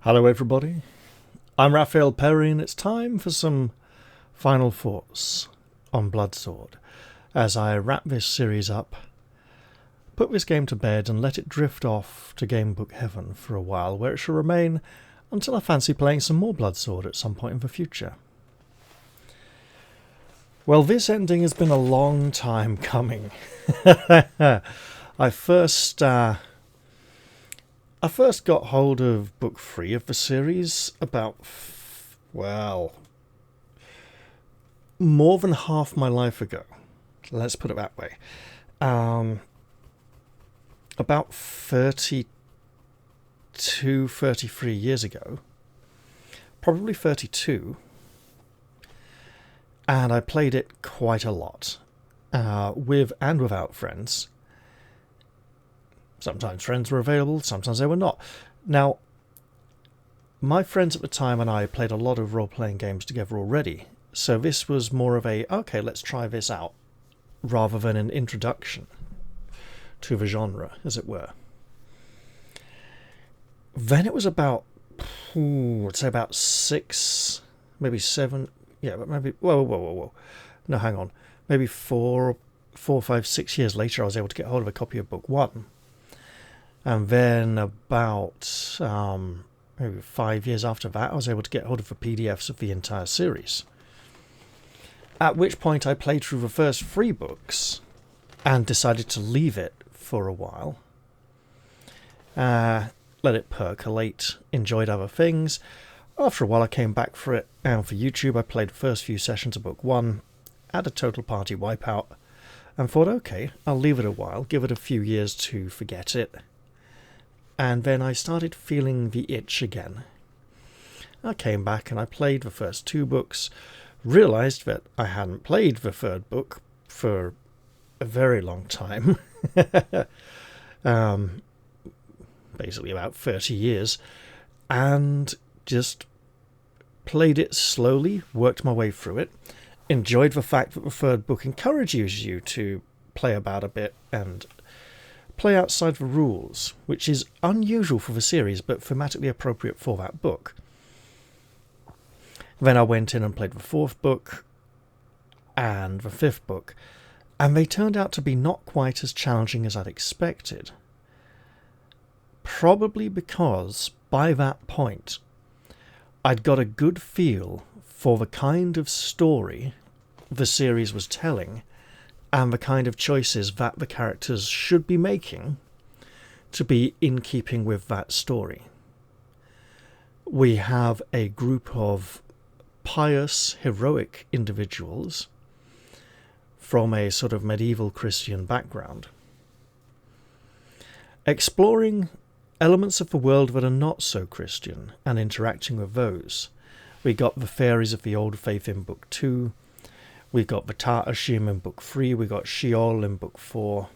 Hello everybody, I'm Raphael Perry and it's time for some final thoughts on Bloodsword as I wrap this series up, put this game to bed and let it drift off to gamebook heaven for a while, where it shall remain until I fancy playing some more Bloodsword at some point in the future. Well, this ending has been a long time coming. I first got hold of book 3 of the series about, well, more than half my life ago. Let's put it that way. About 32, 33 years ago. Probably 32. And I played it quite a lot. With and without friends. Sometimes friends were available, sometimes they were not. Now, my friends at the time and I played a lot of role-playing games together already, so this was more of a, okay, let's try this out, rather than an introduction to the genre, as it were. Then it was about, I'd say about 6, maybe 7, yeah, but maybe, whoa. No, hang on. Maybe 4, 5, 6 years later, I was able to get hold of a copy of book 1. And then about maybe 5 years after that, I was able to get hold of the PDFs of the entire series. At which point I played through the first 3 books and decided to leave it for a while. Let it percolate, enjoyed other things. After a while I came back for it, and for YouTube I played the first few sessions of book 1, had a total party wipeout, and thought, okay, I'll leave it a while, give it a few years to forget it. And then I started feeling the itch again. I came back and I played the first 2 books, realised that I hadn't played the 3rd book for a very long time. Basically about 30 years. And just played it slowly, worked my way through it, enjoyed the fact that the 3rd book encourages you to play about a bit and play outside the rules, which is unusual for the series, but thematically appropriate for that book. Then I went in and played the 4th book and the 5th book, and they turned out to be not quite as challenging as I'd expected. Probably because, by that point, I'd got a good feel for the kind of story the series was telling, and the kind of choices that the characters should be making to be in keeping with that story. We have a group of pious, heroic individuals from a sort of medieval Christian background, exploring elements of the world that are not so Christian and interacting with those. We got the fairies of the old faith in book 2, we got the Tartashim in book 3, we got Sheol in book 4.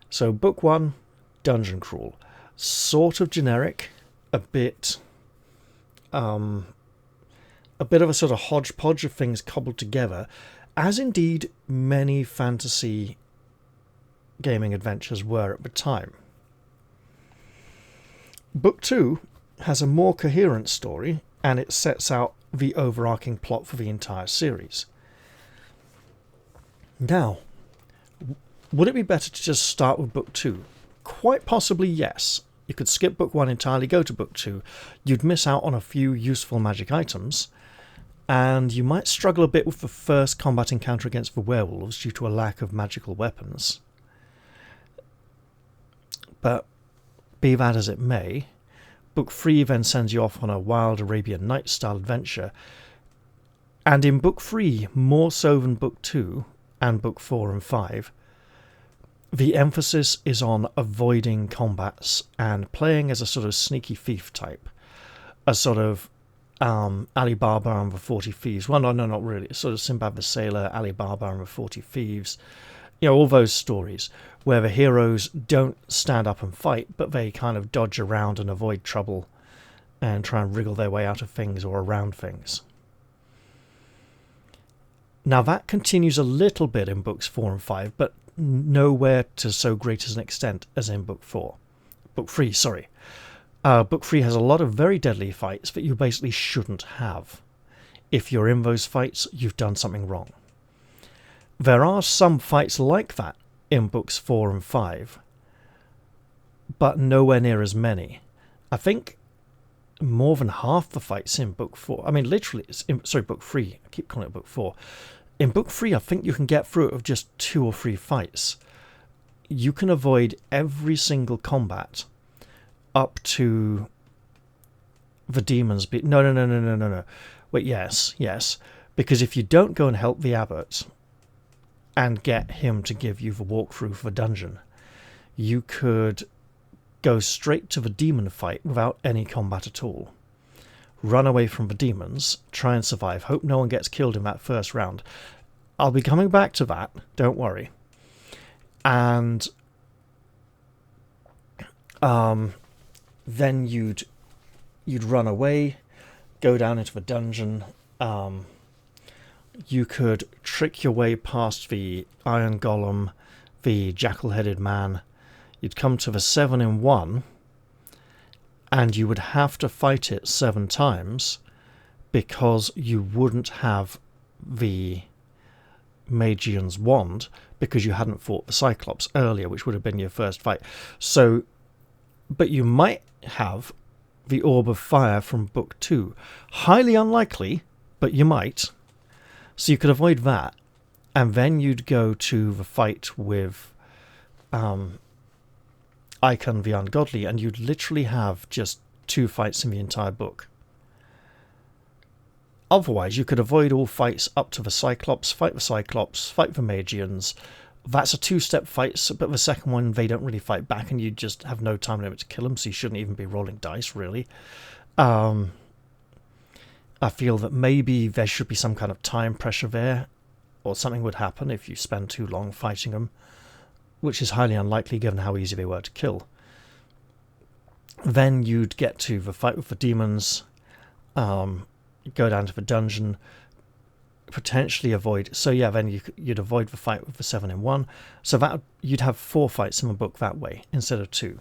So book 1, Dungeon Crawl. Sort of generic, a bit of a sort of hodgepodge of things cobbled together, as indeed many fantasy gaming adventures were at the time. Book 2 has a more coherent story, and it sets out the overarching plot for the entire series. Now, would it be better to just start with book 2? Quite possibly, yes. You could skip book 1 entirely, go to book 2. You'd miss out on a few useful magic items, and you might struggle a bit with the first combat encounter against the werewolves due to a lack of magical weapons. But be that as it may, book 3 then sends you off on a wild Arabian Nights-style adventure, and in book 3, more so than book 2 and book 4 and 5, the emphasis is on avoiding combats and playing as a sort of sneaky thief type, a sort of Ali Baba and the 40 Thieves. Well, no, not really. It's sort of Sinbad the Sailor, Ali Baba and the 40 Thieves. You know, all those stories where the heroes don't stand up and fight, but they kind of dodge around and avoid trouble and try and wriggle their way out of things or around things. Now that continues a little bit in books 4 and 5, but nowhere to so great as an extent as in book 4. book 3, sorry. Book 3 has a lot of very deadly fights that you basically shouldn't have. If you're in those fights, you've done something wrong. There are some fights like that in books 4 and 5, but nowhere near as many. I think more than half the fights in book 4, I mean literally, book 3, I keep calling it book 4. In book 3, I think you can get through it with just 2 or 3 fights. You can avoid every single combat up to the demons. No. Wait, yes. Because if you don't go and help the abbot and get him to give you the walkthrough for the dungeon, you could go straight to the demon fight without any combat at all. Run away from the demons, try and survive, hope no one gets killed in that first round. I'll be coming back to that, don't worry. And then you'd run away, go down into the dungeon. You could trick your way past the iron golem, the jackal-headed man. You'd come to the 7-in-1, and you would have to fight it 7 times because you wouldn't have the Magian's wand because you hadn't fought the Cyclops earlier, which would have been your first fight. So, but you might have the Orb of Fire from Book 2. Highly unlikely, but you might. So you could avoid that, and then you'd go to the fight with Icon the Ungodly, and you'd literally have just 2 fights in the entire book. Otherwise, you could avoid all fights up to the Cyclops, fight the Magians. That's a 2-step fight, but the second one, they don't really fight back, and you just have no time limit to kill them, so you shouldn't even be rolling dice, really. I feel that maybe there should be some kind of time pressure there, or something would happen if you spend too long fighting them, which is highly unlikely given how easy they were to kill. Then you'd get to the fight with the demons, go down to the dungeon, potentially avoid... So yeah, then you'd avoid the fight with the 7-in-1. So that you'd have 4 fights in the book that way, instead of 2.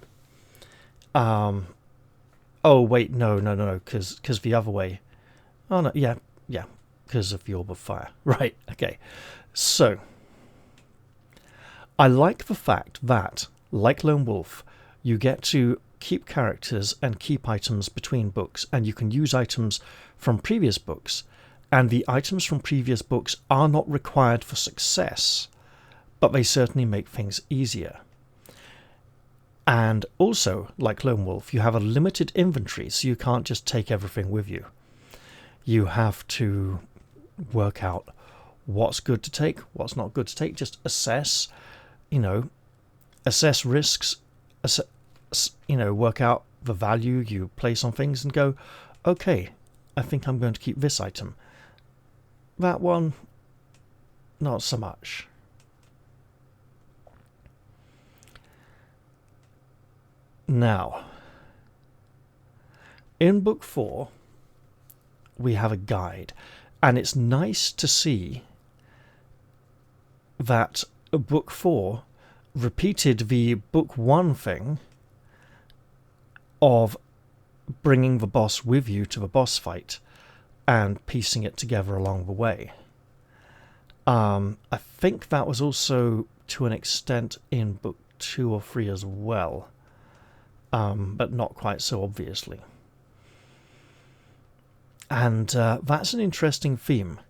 Oh, wait, no, because the other way... Oh, no, yeah, because of the Orb of Fire. Right, okay. So, I like the fact that, like Lone Wolf, you get to keep characters and keep items between books, and you can use items from previous books, and the items from previous books are not required for success, but they certainly make things easier. And also, like Lone Wolf, you have a limited inventory, so you can't just take everything with you. You have to work out what's good to take, what's not good to take, just assess risks, work out the value you place on things and go, okay, I think I'm going to keep this item. That one, not so much. Now, in book 4, we have a guide, and it's nice to see that book 4 repeated the book 1 thing of bringing the boss with you to the boss fight and piecing it together along the way. I think that was also to an extent in book 2 or 3 as well, but not quite so obviously. And that's an interesting theme.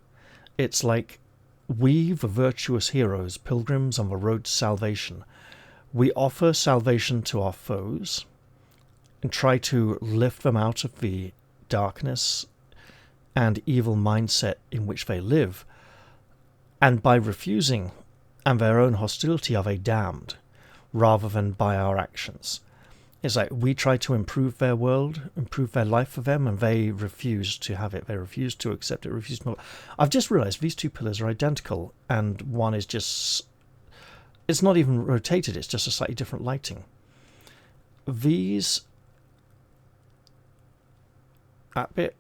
It's like we, the virtuous heroes, pilgrims on the road to salvation, we offer salvation to our foes and try to lift them out of the darkness and evil mindset in which they live. And by refusing and their own hostility are they damned, rather than by our actions. It's like we try to improve their world, improve their life for them, and they refuse to have it. They refuse to accept it, refuse to... I've just realised these 2 pillars are identical, and one is just... It's not even rotated, it's just a slightly different lighting. These... That bit.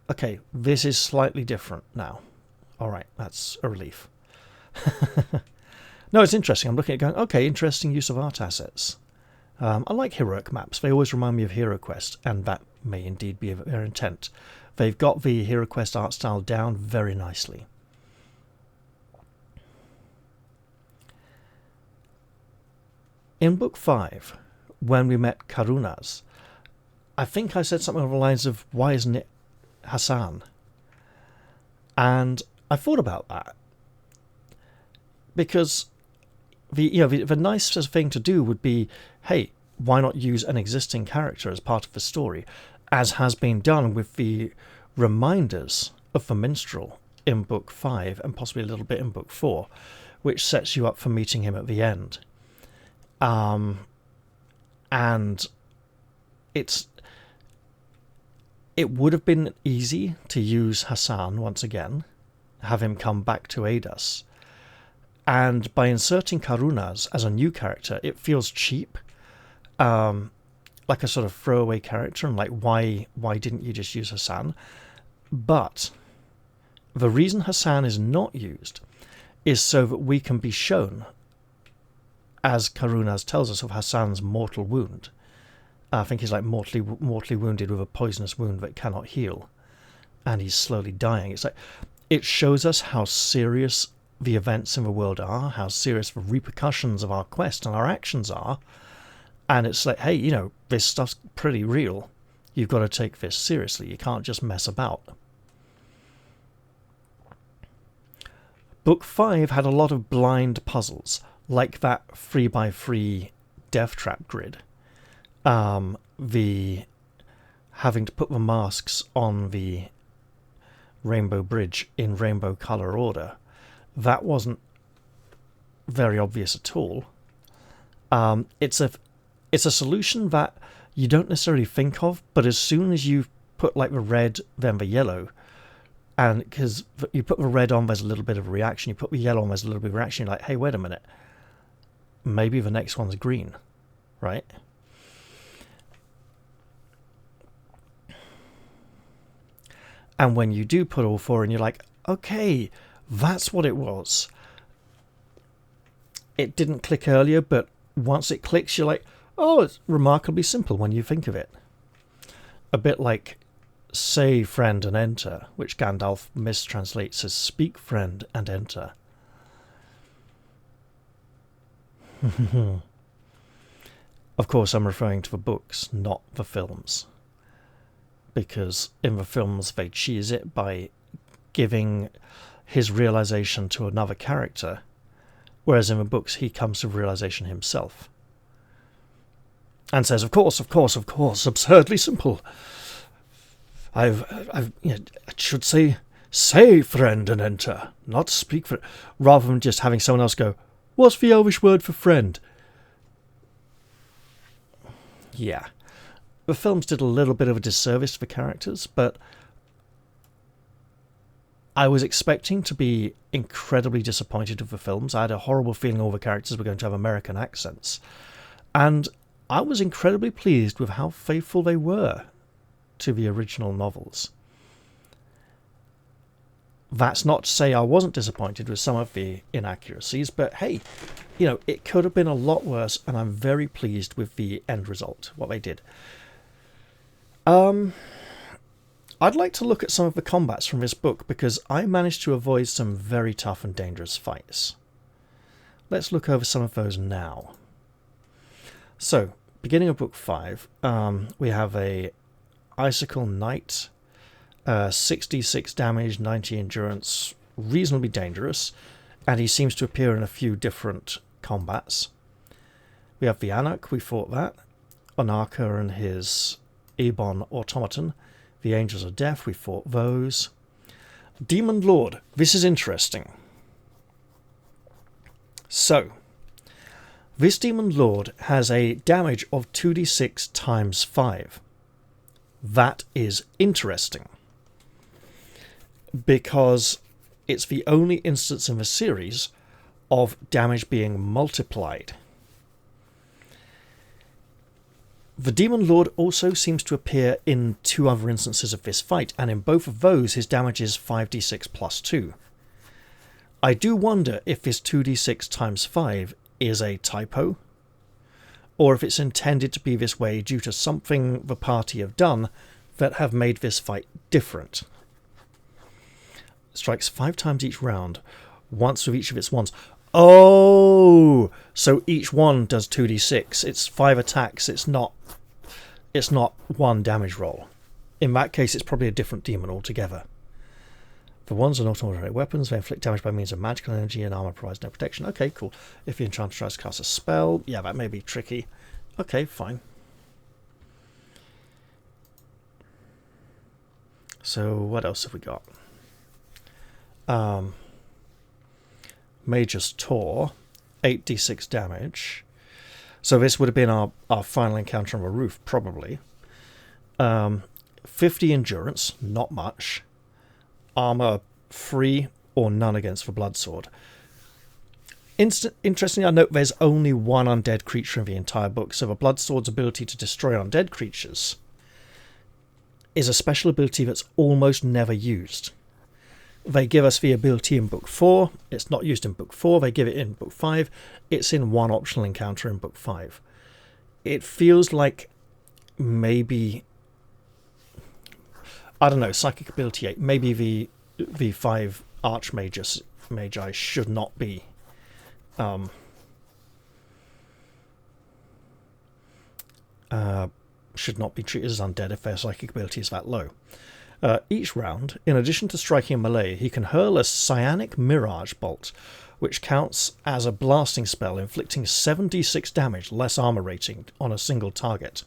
Okay, this is slightly different now. Alright, that's a relief. No, it's interesting. I'm looking at going, okay, interesting use of art assets. I like heroic maps. They always remind me of HeroQuest, and that may indeed be their intent. They've got the HeroQuest art style down very nicely. In Book 5, when we met Karunas, I think I said something along the lines of, why isn't it Hassan? And I thought about that. Because the nicest thing to do would be, hey, why not use an existing character as part of the story, as has been done with the reminders of the minstrel in Book 5 and possibly a little bit in Book 4, which sets you up for meeting him at the end. And it would have been easy to use Hassan once again, have him come back to aid us. And by inserting Karunas as a new character, it feels cheap, like a sort of throwaway character, and like, why didn't you just use Hassan? But the reason Hassan is not used is so that we can be shown, as Karunas tells us, of Hassan's mortal wound. I think he's like mortally wounded with a poisonous wound that cannot heal, and he's slowly dying. It's like, it shows us how serious the events in the world are, how serious the repercussions of our quest and our actions are, and it's like, hey, this stuff's pretty real. You've got to take this seriously. You can't just mess about. Book 5 had a lot of blind puzzles, like that 3x3 death trap grid. The having to put the masks on the rainbow bridge in rainbow color order. That wasn't very obvious at all. It's a solution that you don't necessarily think of, but as soon as you put like the red, then the yellow, and because you put the red on, there's a little bit of a reaction. You put the yellow on, there's a little bit of a reaction. You're like, hey, wait a minute. Maybe the next one's green, right? And when you do put all four in, you're like, okay, that's what it was. It didn't click earlier, but once it clicks, you're like, oh, it's remarkably simple when you think of it. A bit like say friend and enter, which Gandalf mistranslates as speak friend and enter. Of course, I'm referring to the books, not the films. Because in the films, they cheese it by giving his realization to another character, whereas in the books, he comes to realization himself. And says, of course, absurdly simple. I should say friend and enter, not speak for, rather than just having someone else go, what's the Elvish word for friend? Yeah. The films did a little bit of a disservice to the characters, but I was expecting to be incredibly disappointed with the films. I had a horrible feeling all the characters were going to have American accents. And I was incredibly pleased with how faithful they were to the original novels. That's not to say I wasn't disappointed with some of the inaccuracies, but hey, it could have been a lot worse, and I'm very pleased with the end result, what they did. I'd like to look at some of the combats from this book, because I managed to avoid some very tough and dangerous fights. Let's look over some of those now. So, beginning of book 5, we have a Icicle Knight, 66 damage, 90 endurance, reasonably dangerous, and he seems to appear in a few different combats. We have the Anak, we fought that. Onaka and his Ebon Automaton. The Angels of Death, we fought those. Demon Lord, this is interesting. So, this Demon Lord has a damage of 2d6 times 5. That is interesting, because it's the only instance in the series of damage being multiplied. The Demon Lord also seems to appear in 2 other instances of this fight, and in both of those his damage is 5d6 plus 2. I do wonder if this 2d6 times 5 is a typo, or if it's intended to be this way due to something the party have done that have made this fight different. Strikes 5 times each round, once with each of its wands. Oh, so each one does 2d6. It's 5 attacks. It's not 1 damage roll. In that case, it's probably a different demon altogether. The wands are not ordinary weapons. They inflict damage by means of magical energy, and armor provides no protection. Okay, cool. If the enchanter tries to cast a spell, yeah, that may be tricky. Okay, fine. So what else have we got? Mage's Tor, 8d6 damage. So this would have been our final encounter on the roof, probably. 50 endurance, not much. Armor 3 or none against the Bloodsword. Interestingly, I note there's only one undead creature in the entire book, so the Bloodsword's ability to destroy undead creatures is a special ability that's almost never used. They give us the ability in Book 4. It's not used in Book 4. They give it in Book 5. It's in one optional encounter in Book 5. It feels like maybe, I don't know, Psychic Ability 8. Maybe the 5 Archmagi should not be treated as undead if their psychic ability is that low. Each round, in addition to striking a melee, he can hurl a psionic mirage bolt, which counts as a blasting spell, inflicting 7d6 damage, less armor rating, on a single target.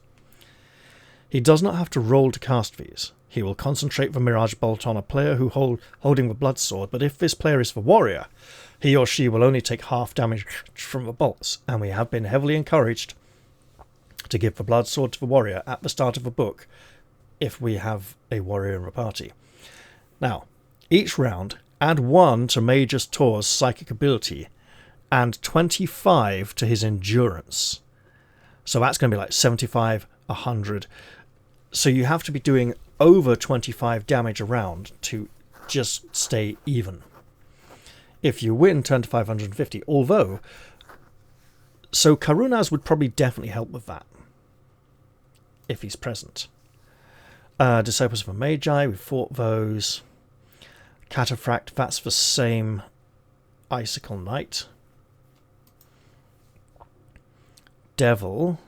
He does not have to roll to cast these. He will concentrate the mirage bolt on a player holding the Bloodsword, but if this player is the warrior, he or she will only take half damage from the bolts, and we have been heavily encouraged to give the Bloodsword to the warrior at the start of the book if we have a warrior in the party. Now, each round, add 1 to Mage's Tor's psychic ability and 25 to his endurance. So that's going to be like 75, 100. So you have to be doing over 25 damage a round to just stay even. If you win, turn to 550. Although, so Karunas would probably definitely help with that if he's present. Disciples of a Magi, we fought those. Cataphract, that's the same Icicle Knight. Devil,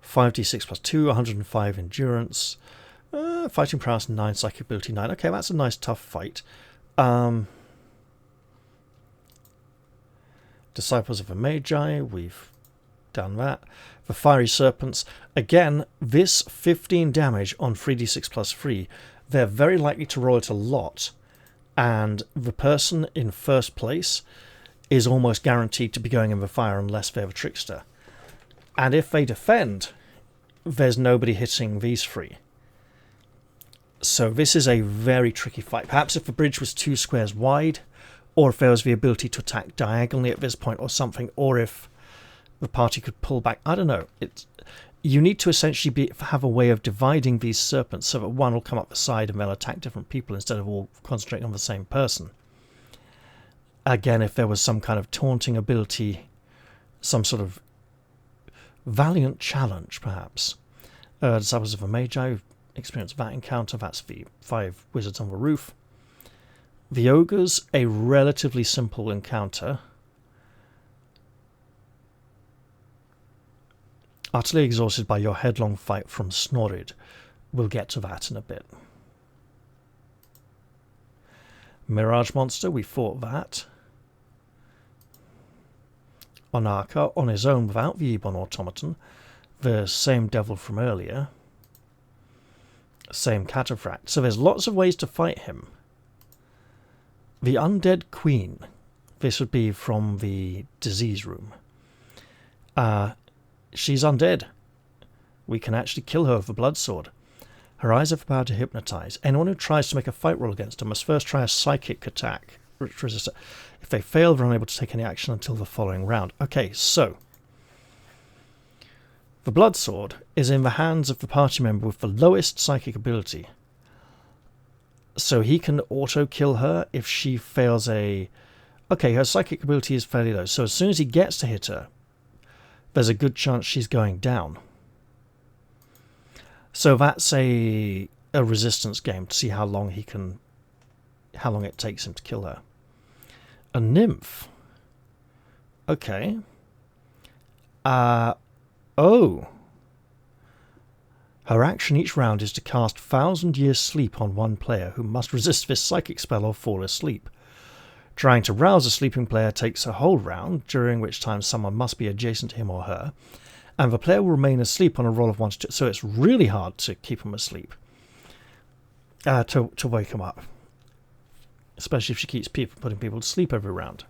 5d6 plus 2, 105 endurance. Fighting prowess 9, psychic ability 9. Okay, that's a nice tough fight. Disciples of a Magi, we've done that. The Fiery Serpents, again, this 15 damage on 3d6 plus 3, they're very likely to roll it a lot, and the person in first place is almost guaranteed to be going in the fire unless they're a trickster. And if they defend, there's nobody hitting these 3. So this is a very tricky fight. Perhaps if the bridge was 2 squares wide, or if there was the ability to attack diagonally at this point or something, or if the party could pull back. I don't know. You need to essentially have a way of dividing these serpents so that one will come up the side and they'll attack different people instead of all concentrating on the same person. Again, if there was some kind of taunting ability, some sort of valiant challenge, perhaps. Disciples of a Magi, experienced that encounter. That's the 5 wizards on the roof. The ogres, a relatively simple encounter. Utterly exhausted by your headlong fight from Snorrid. We'll get to that in a bit. Mirage Monster, we fought that. Onarka, on his own without the Ebon Automaton. The same devil from earlier. Same Cataphract. So there's lots of ways to fight him. The Undead Queen. This would be from the disease room. She's undead. We can actually kill her with the Bloodsword. Her eyes have the power to hypnotize. Anyone who tries to make a fight roll against her must first try a psychic attack. If they fail, they're unable to take any action until the following round. Okay, so the Bloodsword is in the hands of the party member with the lowest psychic ability. So he can auto-kill her if she fails a... Okay, her psychic ability is fairly low, so as soon as he gets to hit her, there's a good chance she's going down. So that's a resistance game to see how long it takes him to kill her. A nymph. Okay. Oh. Her action each round is to cast 1,000 Years Sleep on one player who must resist this psychic spell or fall asleep. Trying to rouse a sleeping player takes a whole round, during which time someone must be adjacent to him or her, and the player will remain asleep on a roll of 1 to 2, so it's really hard to keep him asleep. To wake him up. Especially if she keeps putting people to sleep every round.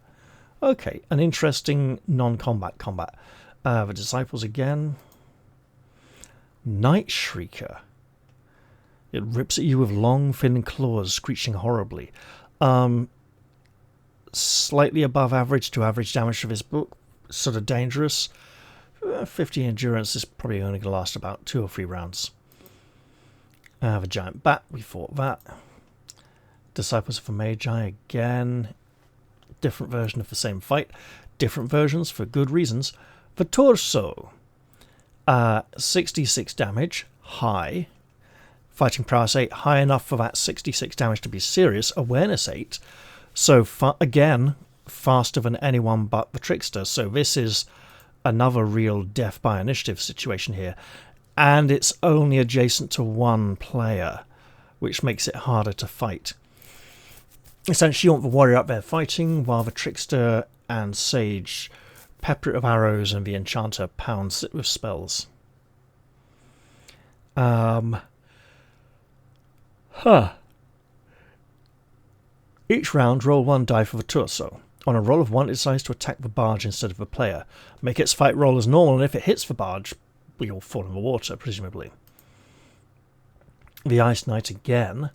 Okay, an interesting non-combat combat. The Disciples again. Night Shrieker. It rips at you with long, thin claws, screeching horribly. Slightly above average to average damage for this book. Sort of dangerous. 50 endurance is probably only going to last about 2 or 3 rounds. The Giant Bat, we fought that. Disciples of the Magi again. Different version of the same fight. Different versions for good reasons. The Torso. 66 damage. High. Fighting prowess 8. High enough for that 66 damage to be serious. Awareness 8. So, again, faster than anyone but the Trickster. So this is another real death by initiative situation here. And it's only adjacent to one player, which makes it harder to fight. Essentially, you want the warrior up there fighting, while the Trickster and Sage pepper it with arrows and the Enchanter pounds it with spells. Each round, roll 1 die for the torso. On a roll of 1, it decides to attack the barge instead of the player. Make its fight roll as normal, and if it hits the barge, we all fall in the water, presumably. The Ice Knight again.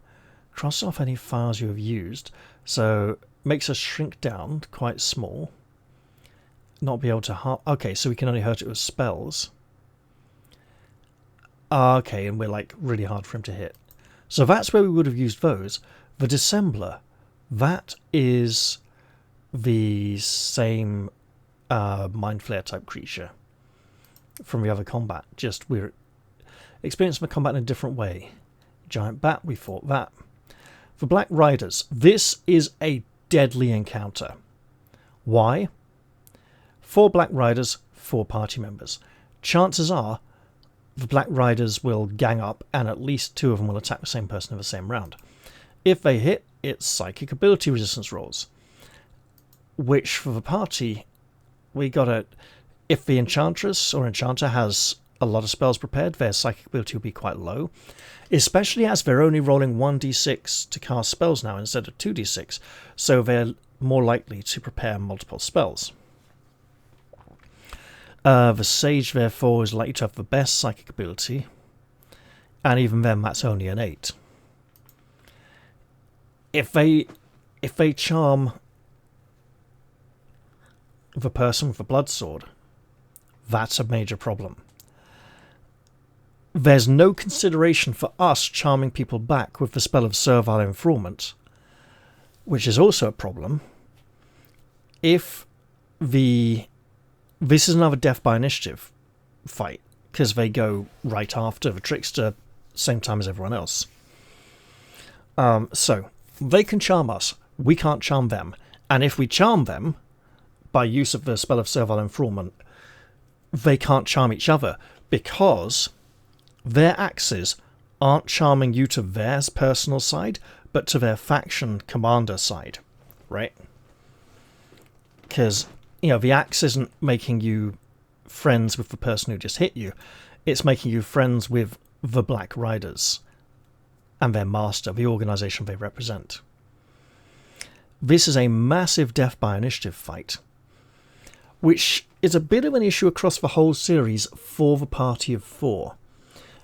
Cross off any files you have used. So, makes us shrink down, quite small. Not be able to harm... Okay, so we can only hurt it with spells. Okay, and we're like really hard for him to hit. So that's where we would have used those. The Dissembler. That is the same Mind Flare type creature from the other combat. Just we're experiencing the combat in a different way. Giant Bat, we fought that. For Black Riders, this is a deadly encounter. Why? 4 Black Riders, 4 party members. Chances are the Black Riders will gang up and at least 2 of them will attack the same person in the same round. If they hit, it's psychic ability resistance rolls. Which for the party, we gotta... If the Enchantress or Enchanter has a lot of spells prepared, their psychic ability will be quite low. Especially as they're only rolling 1d6 to cast spells now instead of 2d6. So they're more likely to prepare multiple spells. The Sage, therefore, is likely to have the best psychic ability. And even then, that's only an 8. If they charm the person with the blood sword, that's a major problem. There's no consideration for us charming people back with the spell of Servile Enfrawment, which is also a problem. This is another death by initiative fight, because they go right after the Trickster, same time as everyone else. So, they can charm us, we can't charm them, and if we charm them, by use of the spell of Servile Enfrawment, they can't charm each other, because their axes aren't charming you to their personal side, but to their faction commander side, right? Because, you know, the axe isn't making you friends with the person who just hit you. It's making you friends with the Black Riders and their master, the organization they represent. This is a massive death by initiative fight, which is a bit of an issue across the whole series for the party of 4.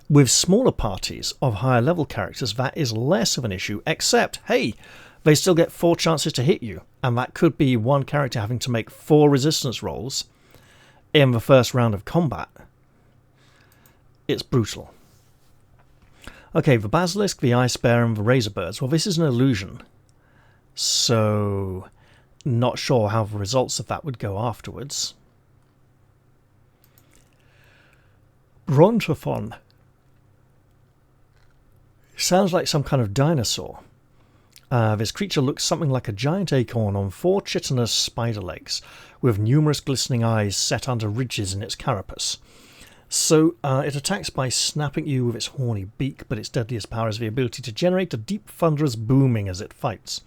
With smaller parties of higher level characters, that is less of an issue, except, hey, they still get 4 chances to hit you, and that could be one character having to make 4 resistance rolls in the first round of combat. It's brutal. Okay, the Basilisk, the Ice Bear, and the Razorbirds. Well, this is an illusion. So, not sure how the results of that would go afterwards. Brontophon. Sounds like some kind of dinosaur. This creature looks something like a giant acorn on 4 chitinous spider legs, with numerous glistening eyes set under ridges in its carapace. So it attacks by snapping you with its horny beak, but its deadliest power is the ability to generate a deep thunderous booming as it fights.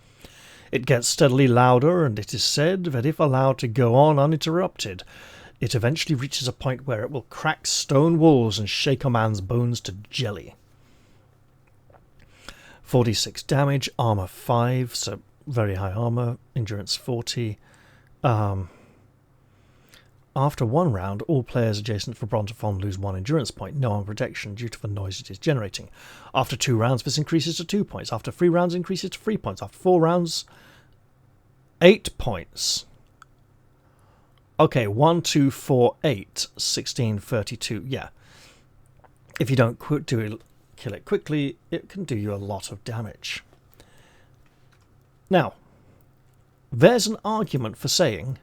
It gets steadily louder, and it is said that if allowed to go on uninterrupted, it eventually reaches a point where it will crack stone walls and shake a man's bones to jelly. 46 damage, armor 5, so very high armor, endurance 40. After 1 round, all players adjacent for Brontophon lose 1 endurance point, no armor protection due to the noise it is generating. After 2 rounds, this increases to 2 points. After 3 rounds, increases to 3 points. After 4 rounds, 8 points. Okay, 1, 2, 4, 8, 16, 32. Yeah. If you don't kill it quickly, it can do you a lot of damage. Now, there's an argument for saying,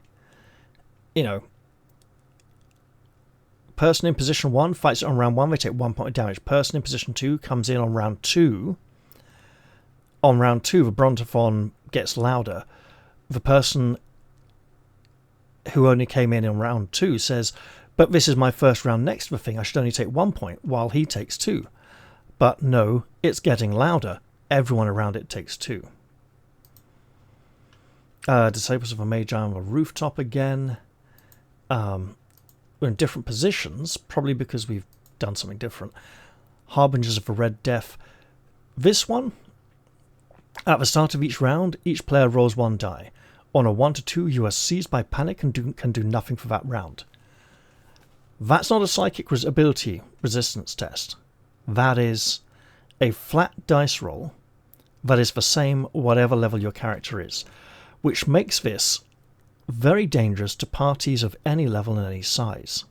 person in position 1 fights it on round 1, they take 1 point of damage. Person in position 2 comes in on round 2. On round 2, the Brontophon gets louder. The person who only came in on round 2 says, but this is my first round next to the thing, I should only take 1 point, while he takes 2. But no, it's getting louder. Everyone around it takes 2. Disciples of a Magi on the rooftop again. We're in different positions, probably because we've done something different. Harbingers of the Red Death. This one, at the start of each round, each player rolls 1 die. On a 1 to 2, you are seized by panic and can do nothing for that round. That's not a psychic ability resistance test. That is a flat dice roll that is the same whatever level your character is, which makes this very dangerous to parties of any level and any size.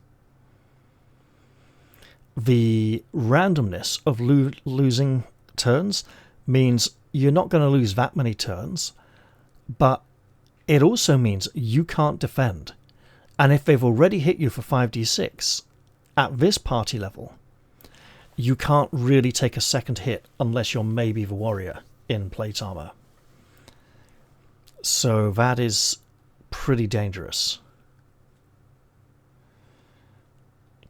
The randomness of losing turns means you're not going to lose that many turns, but it also means you can't defend. And if they've already hit you for 5d6, at this party level, you can't really take a second hit unless you're maybe the warrior in plate armor. So that is pretty dangerous.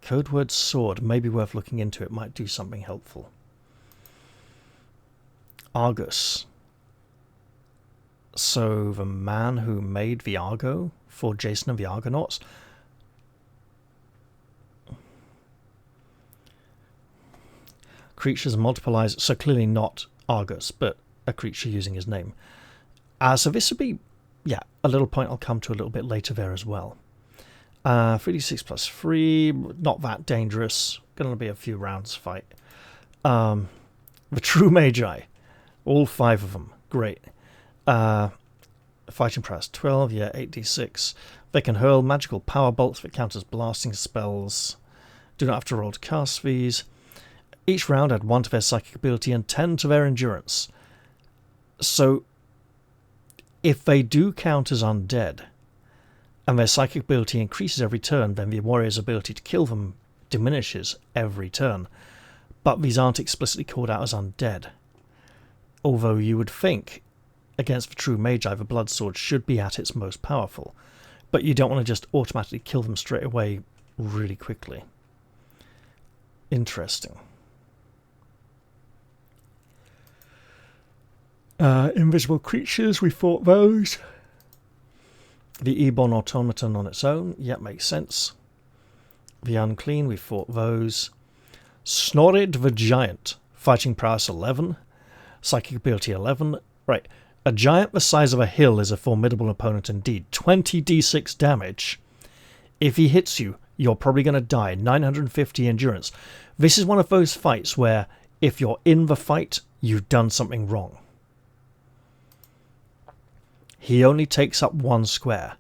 Codeword sword, may be worth looking into. It might do something helpful. Argus. So the man who made the Argo for Jason and the Argonauts. Creatures multiplies, so clearly not Argus, but a creature using his name. So this would be, a little point I'll come to a little bit later there as well. 3d6 plus 3, not that dangerous. Going to be a few rounds fight. The True Magi, all 5 of them, great. Fighting prowess 12, 8d6. They can hurl magical power bolts that count as blasting spells. Do not have to roll to cast these. Each round add 1 to their psychic ability and 10 to their endurance. So, if they do count as undead, and their psychic ability increases every turn, then the warrior's ability to kill them diminishes every turn. But these aren't explicitly called out as undead. Although you would think, against the True Magi, the Blood Sword should be at its most powerful. But you don't want to just automatically kill them straight away really quickly. Interesting. Invisible creatures, we fought those. The Ebon Automaton on its own, makes sense. The Unclean, we fought those. Snorid the Giant, fighting prowess 11, psychic ability 11. Right, a giant the size of a hill is a formidable opponent indeed. 20d6 damage. If he hits you, you're probably going to die. 950 endurance. This is one of those fights where if you're in the fight, you've done something wrong. He only takes up 1 square.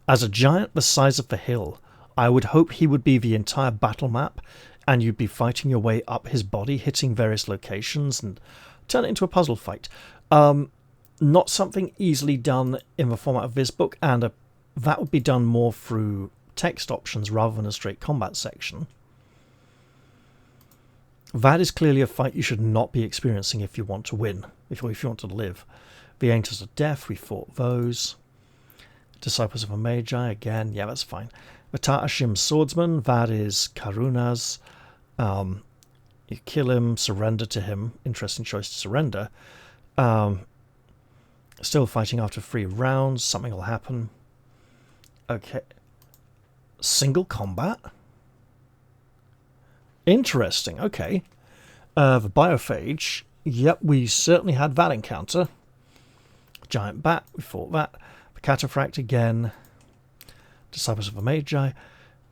As a giant the size of the hill, I would hope he would be the entire battle map, and you'd be fighting your way up his body, hitting various locations, and turn it into a puzzle fight. Not something easily done in the format of this book, and that would be done more through text options rather than a straight combat section. That is clearly a fight you should not be experiencing if you want to win, if you want to live. The Angels of Death, we fought those. Disciples of a Magi, again, yeah, that's fine. The Ta'ashim Swordsman, that is Karuna's. You kill him, surrender to him. Interesting choice to surrender. Still fighting after 3 rounds. Something will happen. Okay. Single combat? Interesting, okay. The Biophage. Yep, we certainly had that encounter. Giant Bat, we fought that. The Cataphract again. Disciples of the Magi.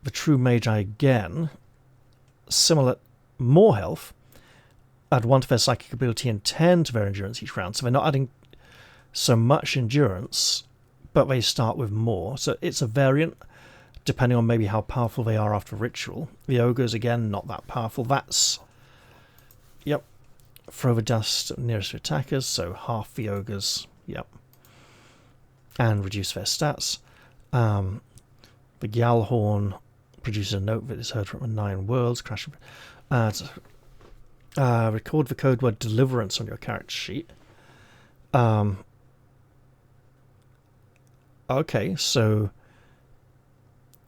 The True Magi again. Similar, more health. Add 1 to their psychic ability and 10 to their endurance each round. So they're not adding so much endurance, but they start with more. So it's a variant, depending on maybe how powerful they are after ritual. The Ogres, again, not that powerful. That's... Yep. Throw the dust nearest to attackers, so half the Ogres. Yep. And reduce their stats. The Gyalhorn produces a note that is heard from the 9 worlds. Crash. Record the code word deliverance on your character sheet. Okay, so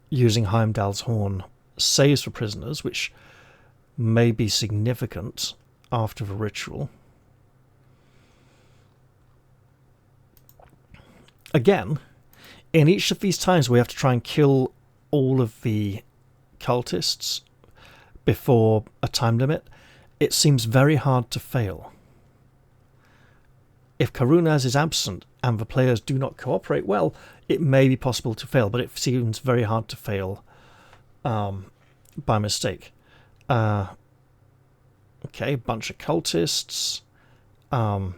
using Heimdall's Horn saves for prisoners, which may be significant after the ritual. Again, in each of these times we have to try and kill all of the cultists before a time limit. It seems very hard to fail. If Karunas is absent and the players do not cooperate well, it may be possible to fail, but it seems very hard to fail by mistake. Okay, bunch of cultists. The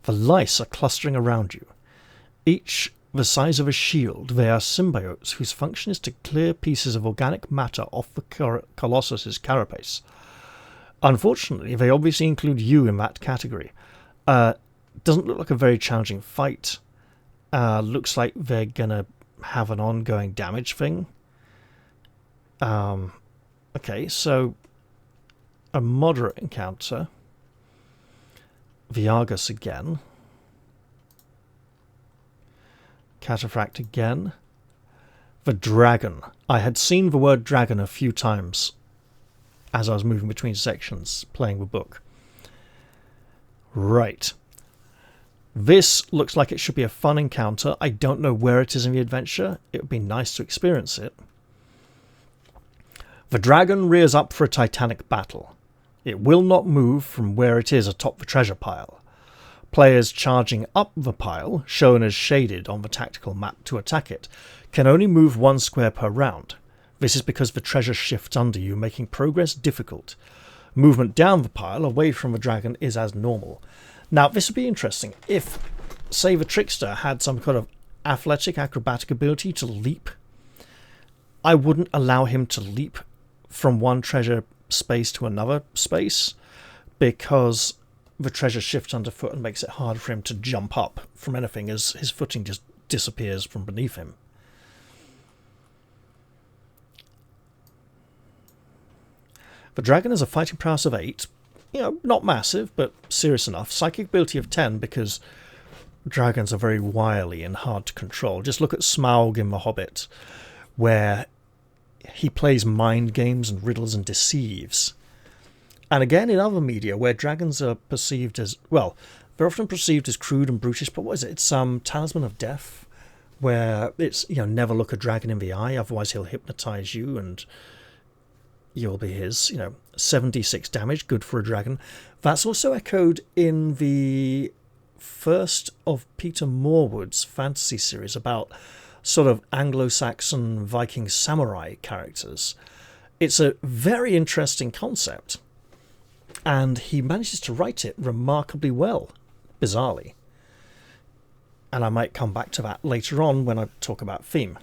lice are clustering around you. Each the size of a shield, they are symbiotes whose function is to clear pieces of organic matter off the Colossus's carapace. Unfortunately, they obviously include you in that category. Doesn't look like a very challenging fight. Looks like they're gonna have an ongoing damage thing. Okay, so a moderate encounter. Viagus again. Cataphract again. The dragon. I had seen the word dragon a few times as I was moving between sections playing the book. Right. This looks like it should be a fun encounter. I don't know where it is in the adventure. It would be nice to experience it. The dragon rears up for a titanic battle. It will not move from where it is atop the treasure pile. Players charging up the pile, shown as shaded on the tactical map to attack it, can only move 1 square per round. This is because the treasure shifts under you, making progress difficult. Movement down the pile, away from the dragon, is as normal. Now, this would be interesting. If, say, the trickster had some kind of athletic, acrobatic ability to leap, I wouldn't allow him to leap from one treasure space to another space, because the treasure shifts underfoot and makes it harder for him to jump up from anything as his footing just disappears from beneath him. The dragon has a fighting prowess of 8. You know, not massive, but serious enough. Psychic ability of 10, because dragons are very wily and hard to control. Just look at Smaug in The Hobbit, where he plays mind games and riddles and deceives. And again, in other media, where dragons are perceived as... Well, they're often perceived as crude and brutish, but what is it? It's Talisman of Death, where it's, you know, never look a dragon in the eye, otherwise he'll hypnotize you and you'll be his. You know, 76 damage, good for a dragon. That's also echoed in the first of Peter Morwood's fantasy series about sort of Anglo-Saxon Viking samurai characters. It's a very interesting concept, and he manages to write it remarkably well, bizarrely. And I might come back to that later on when I talk about theme.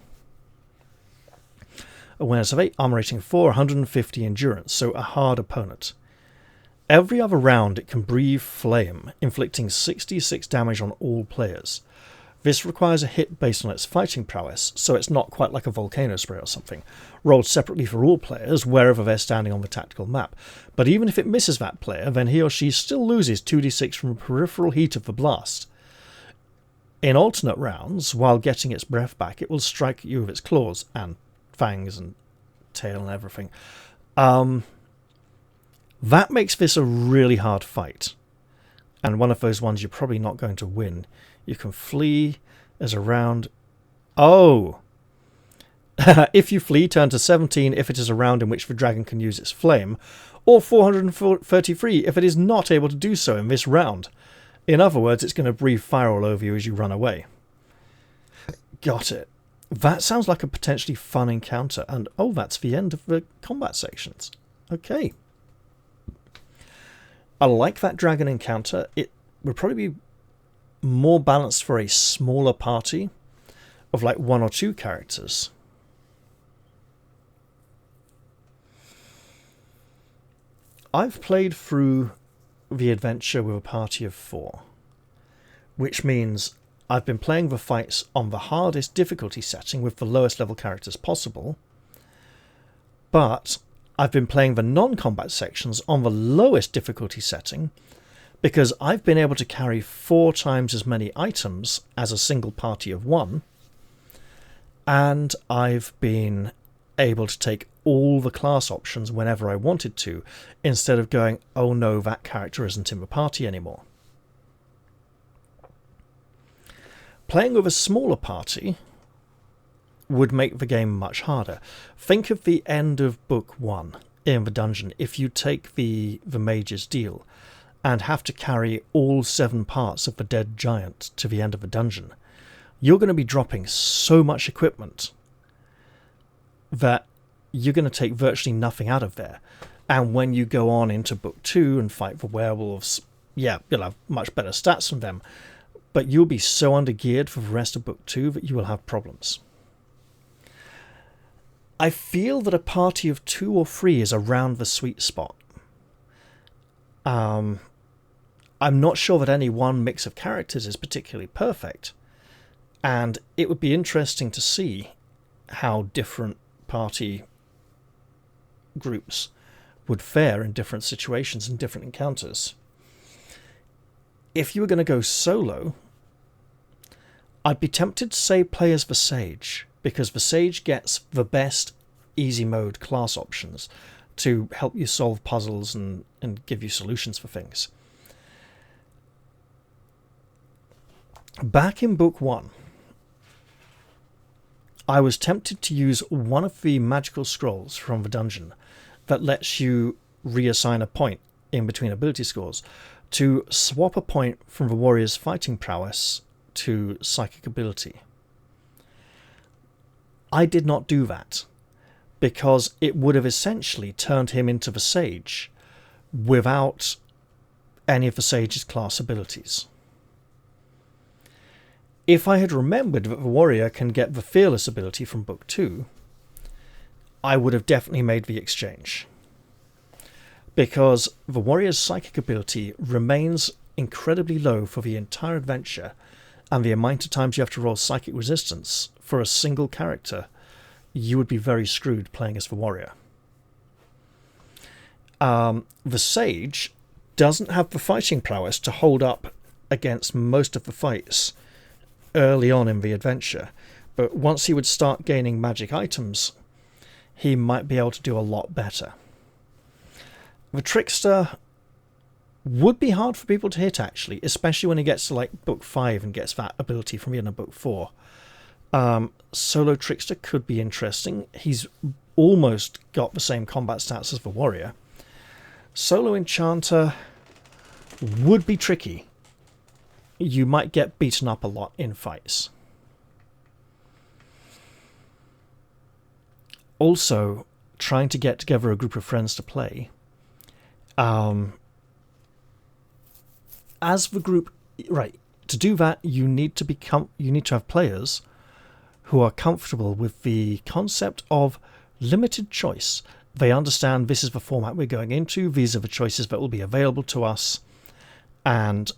awareness of 8, armor rating 4, 150 endurance, so a hard opponent. Every other round it can breathe flame, inflicting 66 damage on all players. This requires a hit based on its fighting prowess, so it's not quite like a volcano spray or something, rolled separately for all players wherever they're standing on the tactical map. But even if it misses that player, then he or she still loses 2d6 from the peripheral heat of the blast. In alternate rounds, while getting its breath back, it will strike you with its claws and fangs and tail and everything. That makes this a really hard fight, and one of those ones you're probably not going to win. You can flee as a round. Oh! If you flee, turn to 17 if it is a round in which the dragon can use its flame, or 433 if it is not able to do so in this round. In other words, it's going to breathe fire all over you as you run away. Got it. That sounds like a potentially fun encounter, and oh, that's the end of the combat sections. Okay. I like that dragon encounter. It would probably be more balanced for a smaller party of like 1 or 2 characters. I've played through the adventure with a party of 4, which means I've been playing the fights on the hardest difficulty setting with the lowest level characters possible, but I've been playing the non-combat sections on the lowest difficulty setting because I've been able to carry 4 times as many items as a single party of 1, and I've been able to take all the class options whenever I wanted to, instead of going, oh no, that character isn't in the party anymore. Playing with a smaller party would make the game much harder. Think of the end of Book 1 in the dungeon. If you take the Mage's Deal and have to carry all 7 parts of the dead giant to the end of the dungeon, you're going to be dropping so much equipment that you're going to take virtually nothing out of there. And when you go on into Book 2 and fight the werewolves, yeah, you'll have much better stats from them, but you'll be so undergeared for the rest of Book 2 that you will have problems. I feel that a party of 2 or 3 is around the sweet spot. I'm not sure that any one mix of characters is particularly perfect, and it would be interesting to see how different party groups would fare in different situations and different encounters. If you were going to go solo, I'd be tempted to say play as the Sage, because the Sage gets the best easy mode class options to help you solve puzzles and give you solutions for things. Back in Book 1, I was tempted to use one of the magical scrolls from the dungeon that lets you reassign a point in between ability scores to swap a point from the warrior's fighting prowess to psychic ability. I did not do that because it would have essentially turned him into the Sage without any of the Sage's class abilities. If I had remembered that the warrior can get the Fearless ability from Book 2, I would have definitely made the exchange. Because the warrior's psychic ability remains incredibly low for the entire adventure, and the amount of times you have to roll psychic resistance for a single character, you would be very screwed playing as the warrior. The Sage doesn't have the fighting prowess to hold up against most of the fights early on in the adventure, but once he would start gaining magic items, he might be able to do a lot better. The Trickster would be hard for people to hit, actually, especially when he gets to like Book 5 and gets that ability from the end of Book 4. Solo Trickster could be interesting. He's almost got the same combat stats as the warrior. Solo Enchanter would be tricky. You might get beaten up a lot in fights. Also, trying to get together a group of friends to play. As the group, right, to do that, you need to have players who are comfortable with the concept of limited choice. They understand this is the format we're going into, these are the choices that will be available to us, and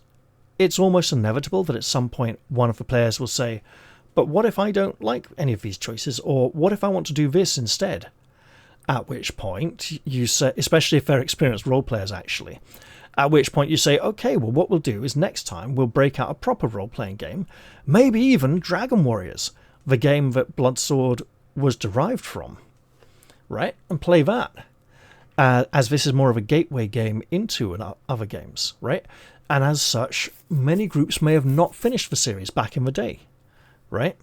it's almost inevitable that at some point one of the players will say, but what if I don't like any of these choices, or what if I want to do this instead? At which point you say, especially if they're experienced role players actually, at which point you say, okay, well what we'll do is next time we'll break out a proper role-playing game, maybe even Dragon Warriors, the game that Bloodsword was derived from, right? And play that, as this is more of a gateway game into other games, right? And as such, many groups may have not finished the series back in the day, right?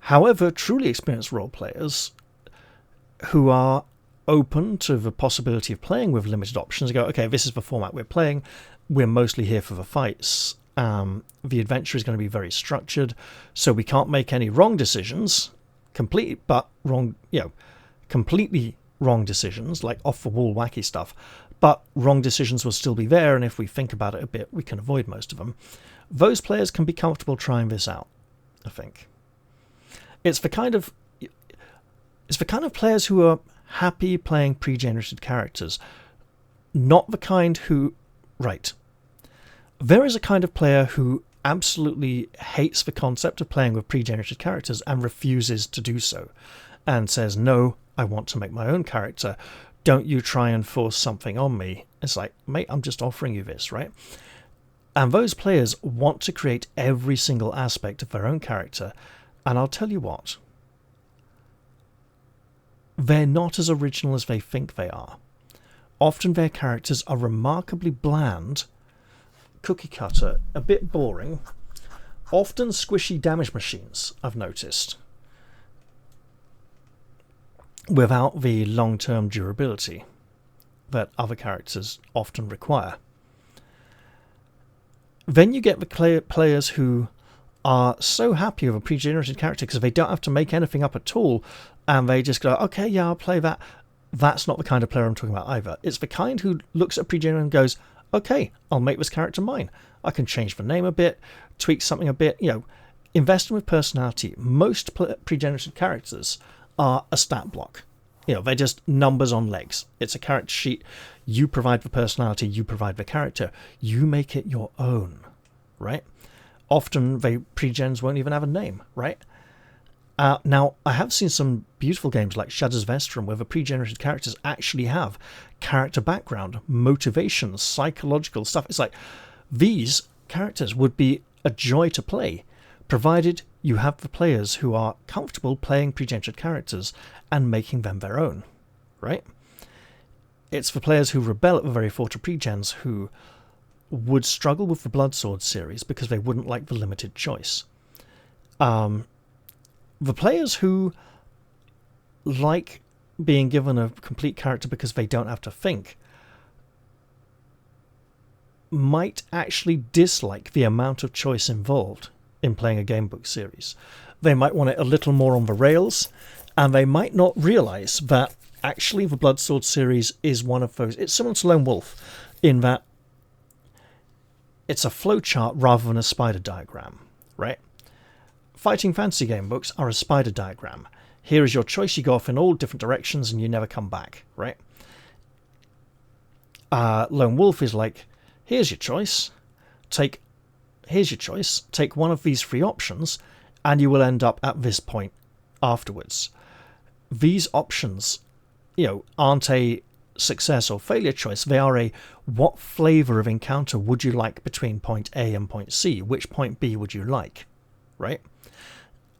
However, truly experienced role players who are open to the possibility of playing with limited options go, okay, this is the format we're playing, we're mostly here for the fights, the adventure is going to be very structured, so we can't make any wrong decisions, completely wrong decisions, like off-the-wall wacky stuff, but wrong decisions will still be there, and if we think about it a bit, we can avoid most of them. Those players can be comfortable trying this out, I think. It's the kind of players who are happy playing pre-generated characters, not the kind who... Right. There is a kind of player who absolutely hates the concept of playing with pre-generated characters and refuses to do so, and says, no, I want to make my own character. Don't you try and force something on me. It's like, mate, I'm just offering you this, right? And those players want to create every single aspect of their own character, and I'll tell you what, they're not as original as they think they are. Often their characters are remarkably bland, cookie cutter, a bit boring, often squishy damage machines, I've noticed, without the long-term durability that other characters often require. Then you get the players who are so happy with a pre-generated character because they don't have to make anything up at all, and they just go, okay, yeah, I'll play that. That's not the kind of player I'm talking about either. It's the kind who looks at pre-generated and goes, okay, I'll make this character mine. I can change the name a bit, tweak something a bit, invest in with personality. Most pre-generated characters are a stat block. They're just numbers on legs. It's a character sheet. You provide the personality, you provide the character. You make it your own, right? Often pre-gens won't even have a name, right? Now, I have seen some beautiful games like Shadow's Vestrum where the pre-generated characters actually have character background, motivations, psychological stuff. It's like, these characters would be a joy to play, provided you have the players who are comfortable playing pre-generated characters and making them their own, right? It's the players who rebel at the very thought of pre-gens who would struggle with the Bloodsword series because they wouldn't like the limited choice. The players who like being given a complete character because they don't have to think might actually dislike the amount of choice involved in playing a gamebook series. They might want it a little more on the rails, and they might not realise that actually the Bloodsword series is one of those... It's similar to Lone Wolf in that it's a flowchart rather than a spider diagram, right? Fighting fantasy game books are a spider diagram. Here is your choice, you go off in all different directions and you never come back, right? Lone Wolf is like, here's your choice, take one of these three options, and you will end up at this point afterwards. These options, aren't a success or failure choice. They are a, what flavour of encounter would you like between point A and point C? Which point B would you like, right?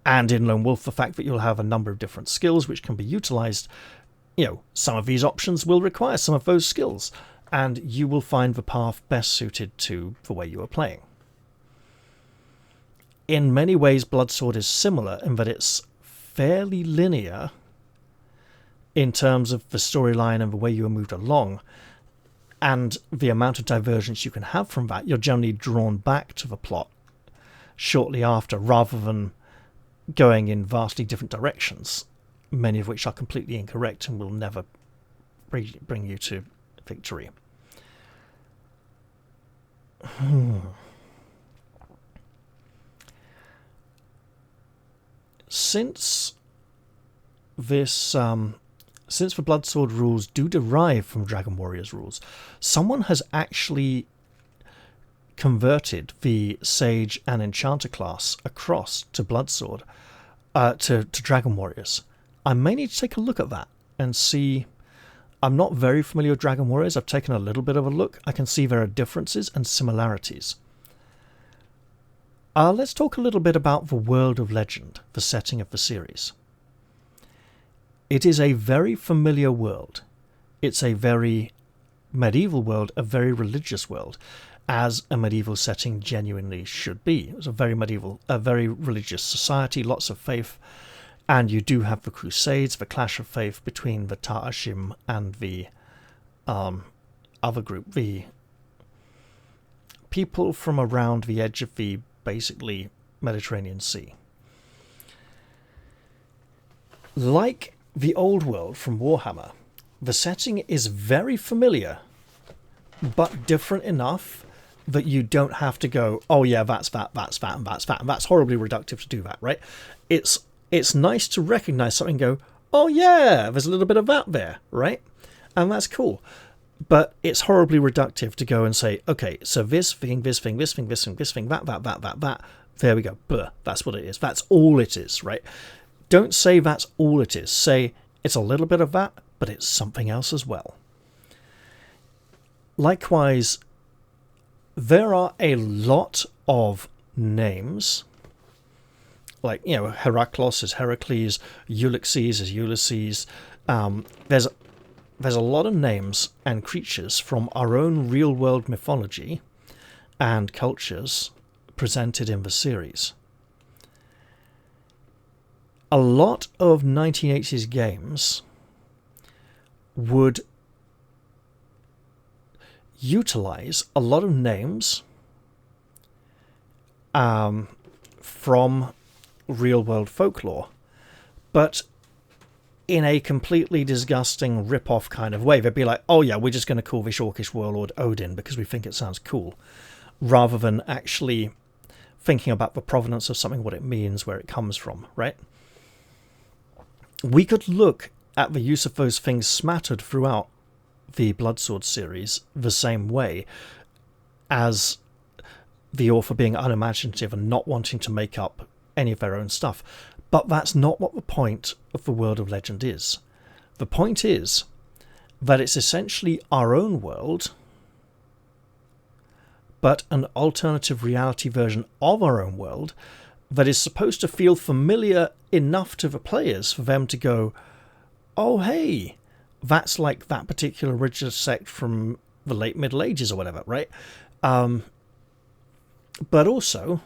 And in Lone Wolf, the fact that you'll have a number of different skills which can be utilised, some of these options will require some of those skills, and you will find the path best suited to the way you are playing. In many ways, Bloodsword is similar in that it's fairly linear in terms of the storyline and the way you are moved along, and the amount of divergence you can have from that. You're generally drawn back to the plot shortly after, rather than going in vastly different directions, many of which are completely incorrect and will never bring you to victory. Since this, since the Bloodsword rules do derive from Dragon Warriors rules, someone has actually converted the Sage and Enchanter class across to Bloodsword, to Dragon Warriors. I may need to take a look at that and see. I'm not very familiar with Dragon Warriors. I've taken a little bit of a look. I can see there are differences and similarities. Let's talk a little bit about the world of legend, the setting of the series. It is a very familiar world. It's a very medieval world, a very religious world, as a medieval setting genuinely should be. It was a very religious society, lots of faith, and you do have the Crusades, the clash of faith between the Ta'ashim and the other group, the people from around the edge of the basically Mediterranean Sea. Like the old world from Warhammer, the setting is very familiar, but different enough that you don't have to go, oh yeah, that's that, and that's horribly reductive to do that, right? It's nice to recognize something and go, oh yeah, there's a little bit of that there, right? And that's cool. But it's horribly reductive to go and say, okay, so this thing, that, there we go, blah, that's what it is. That's all it is, right? Don't say that's all it is. Say it's a little bit of that, but it's something else as well. Likewise, there are a lot of names, like, you know, Heraclos is Heracles, Ulysses is Ulysses. There's a lot of names and creatures from our own real-world mythology and cultures presented in the series. A lot of 1980s games would utilize a lot of names from real-world folklore, but in a completely disgusting rip-off kind of way. They'd be like, oh yeah, we're just going to call this orcish warlord Odin because we think it sounds cool, rather than actually thinking about the provenance of something, what it means, where it comes from, right? We could look at the use of those things smattered throughout the Bloodsword series the same way, as the author being unimaginative and not wanting to make up any of their own stuff. But that's not what the point of the world of legend is. The point is that it's essentially our own world, but an alternative reality version of our own world that is supposed to feel familiar enough to the players for them to go, oh hey, that's like that particular religious sect from the late Middle Ages or whatever, right? But also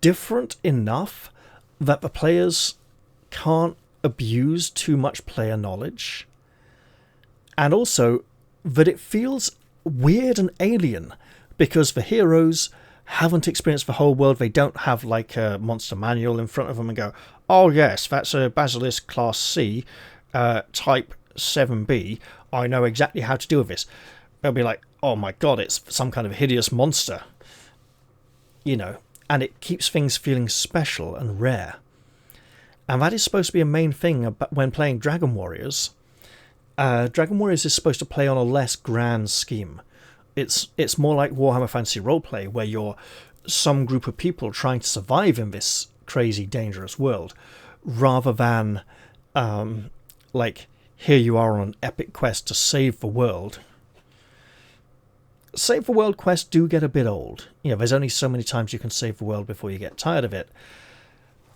different enough that the players can't abuse too much player knowledge, and also that it feels weird and alien because the heroes haven't experienced the whole world. They don't have like a monster manual in front of them and go, oh yes, that's a Basilisk Class C, Type 7B, I know exactly how to deal with this. They'll be like, oh my god, it's some kind of hideous monster, you know. And it keeps things feeling special and rare. And that is supposed to be a main thing when playing Dragon Warriors. Dragon Warriors is supposed to play on a less grand scheme. It's more like Warhammer Fantasy Roleplay, where you're some group of people trying to survive in this crazy, dangerous world, rather than, like, here you are on an epic quest to save the world. Save the world quests do get a bit old. You know, there's only so many times you can save the world before you get tired of it.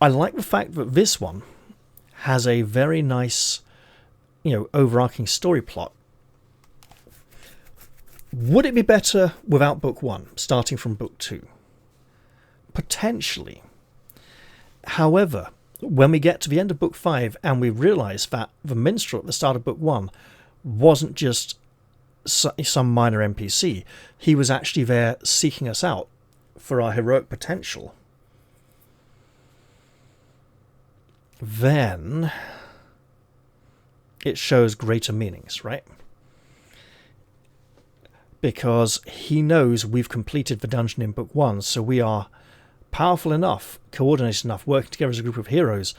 I like the fact that this one has a very nice, you know, overarching story plot. Would it be better without book 1, starting from book 2? Potentially. However, when we get to the end of book 5 and we realise that the minstrel at the start of book 1 wasn't just some minor NPC, he was actually there seeking us out for our heroic potential, then it shows greater meanings, right? Because he knows we've completed the dungeon in book 1, so we are powerful enough, coordinated enough, working together as a group of heroes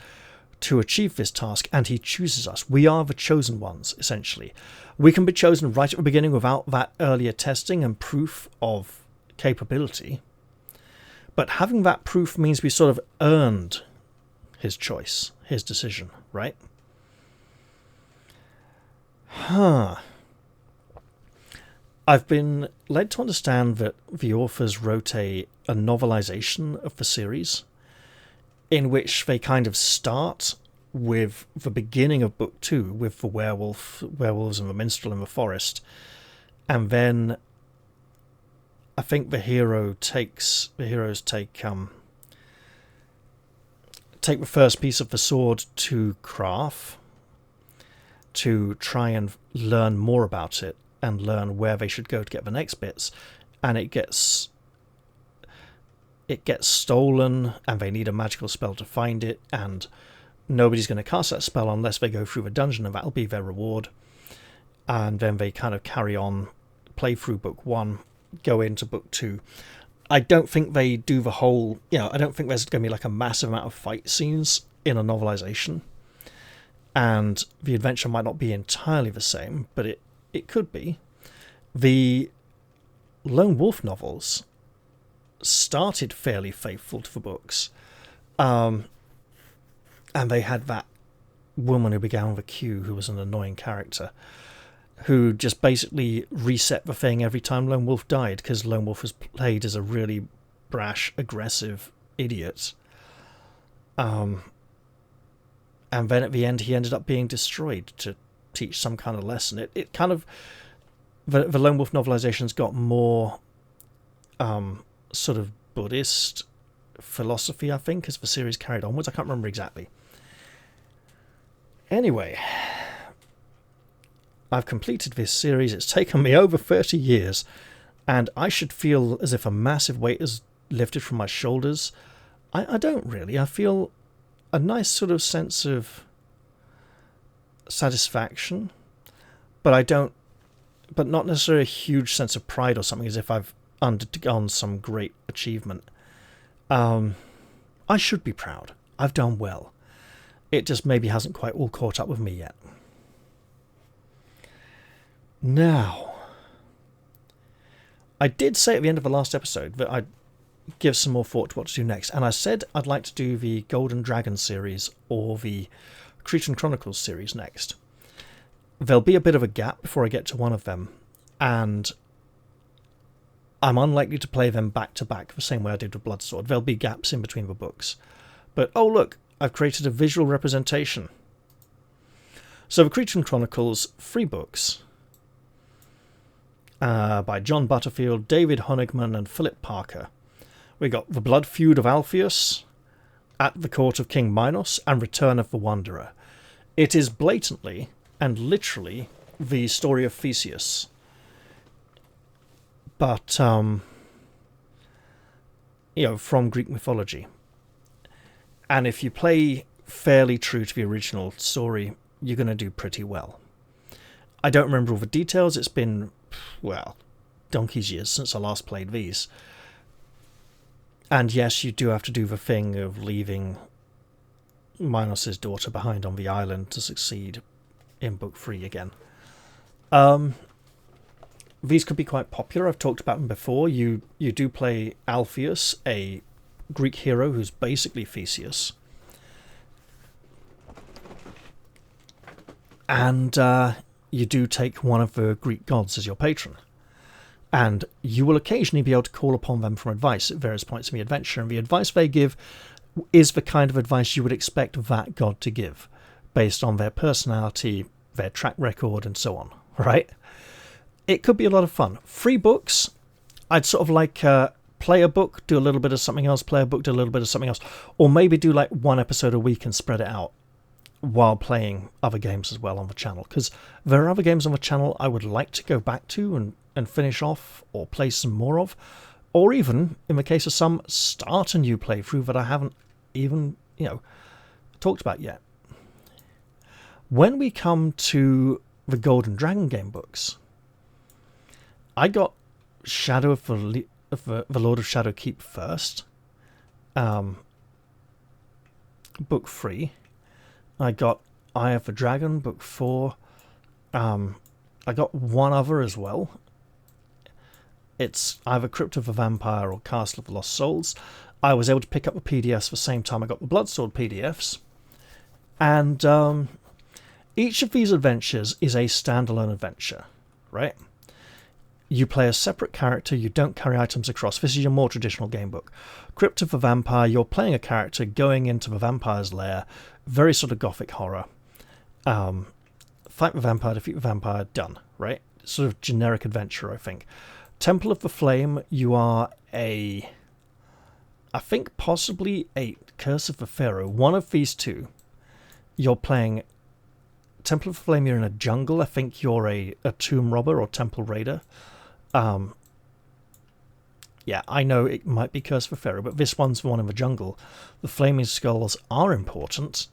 to achieve this task, and he chooses us. We are the chosen ones, essentially. We can be chosen right at the beginning without that earlier testing and proof of capability, but having that proof means we sort of earned his choice, his decision, right? I've been led to understand that the authors wrote a novelization of the series in which they kind of start with the beginning of book 2 with the werewolves and the minstrel in the forest, and then I think the heroes take the first piece of the sword to Craft to try and learn more about it and learn where they should go to get the next bits, and it gets stolen, and they need a magical spell to find it, and nobody's going to cast that spell unless they go through the dungeon, and that'll be their reward. And then they kind of carry on, play through book 1, go into book 2. I don't think they do the whole, I don't think there's going to be like a massive amount of fight scenes in a novelization, and the adventure might not be entirely the same, but it could be. The Lone Wolf novels started fairly faithful to the books, and they had that woman who began with a Q who was an annoying character, who just basically reset the thing every time Lone Wolf died, because Lone Wolf was played as a really brash, aggressive idiot. And then at the end he ended up being destroyed to teach some kind of lesson. It kind of... The Lone Wolf novelizations got more sort of Buddhist philosophy, I think, as the series carried onwards. I can't remember exactly. Anyway, I've completed this series. It's taken me over 30 years, and I should feel as if a massive weight is lifted from my shoulders. I don't really. I feel a nice sort of sense of satisfaction, but not necessarily a huge sense of pride or something, as if I've undergone some great achievement. I should be proud. I've done well. It just maybe hasn't quite all caught up with me yet. Now, I did say at the end of the last episode that I'd give some more thought to what to do next, and I said I'd like to do the Golden Dragon series or the Cretan Chronicles series next. There'll be a bit of a gap before I get to one of them, and I'm unlikely to play them back to back the same way I did with Bloodsword. There'll be gaps in between the books. But, oh look, I've created a visual representation. So the Cretan Chronicles, 3 books, by John Butterfield, David Honigman, and Philip Parker. We got The Blood Feud of Alpheus, At the Court of King Minos, and Return of the Wanderer. It is blatantly and literally the story of Theseus. But, from Greek mythology. And if you play fairly true to the original story, you're going to do pretty well. I don't remember all the details. It's been, donkey's years since I last played these. And yes, you do have to do the thing of leaving Minos' daughter behind on the island to succeed in Book 3 again. These could be quite popular. I've talked about them before. You do play Alpheus, a Greek hero who's basically Theseus. And you do take one of the Greek gods as your patron. And you will occasionally be able to call upon them for advice at various points in the adventure. And the advice they give is the kind of advice you would expect that god to give, based on their personality, their track record, and so on, right? It could be a lot of fun. 3 books. I'd sort of like play a book, do a little bit of something else, play a book, do a little bit of something else. Or maybe do like 1 episode a week and spread it out while playing other games as well on the channel. Because there are other games on the channel I would like to go back to and finish off or play some more of. Or even, in the case of some, start a new playthrough that I haven't even, talked about yet. When we come to the Golden Dragon game books, I got Shadow of the Lord of Shadowkeep first, book 3, I got Eye of the Dragon, book 4. I got one other as well. It's either Crypt of the Vampire or Castle of the Lost Souls. I was able to pick up the PDFs the same time I got the Bloodsword PDFs. And each of these adventures is a standalone adventure, right? You play a separate character, you don't carry items across. This is your more traditional game book. Crypt of the Vampire, you're playing a character going into the vampire's lair, very sort of gothic horror. Fight the vampire, defeat the vampire, done, right? Sort of generic adventure, I think. Temple of the Flame, you are I think possibly a Curse of the Pharaoh. One of these two. You're playing Temple of the Flame, you're in a jungle. I think you're a tomb robber or temple raider. Yeah, I know it might be Curse of the Pharaoh, but this one's the one in the jungle. The Flaming Skulls are important.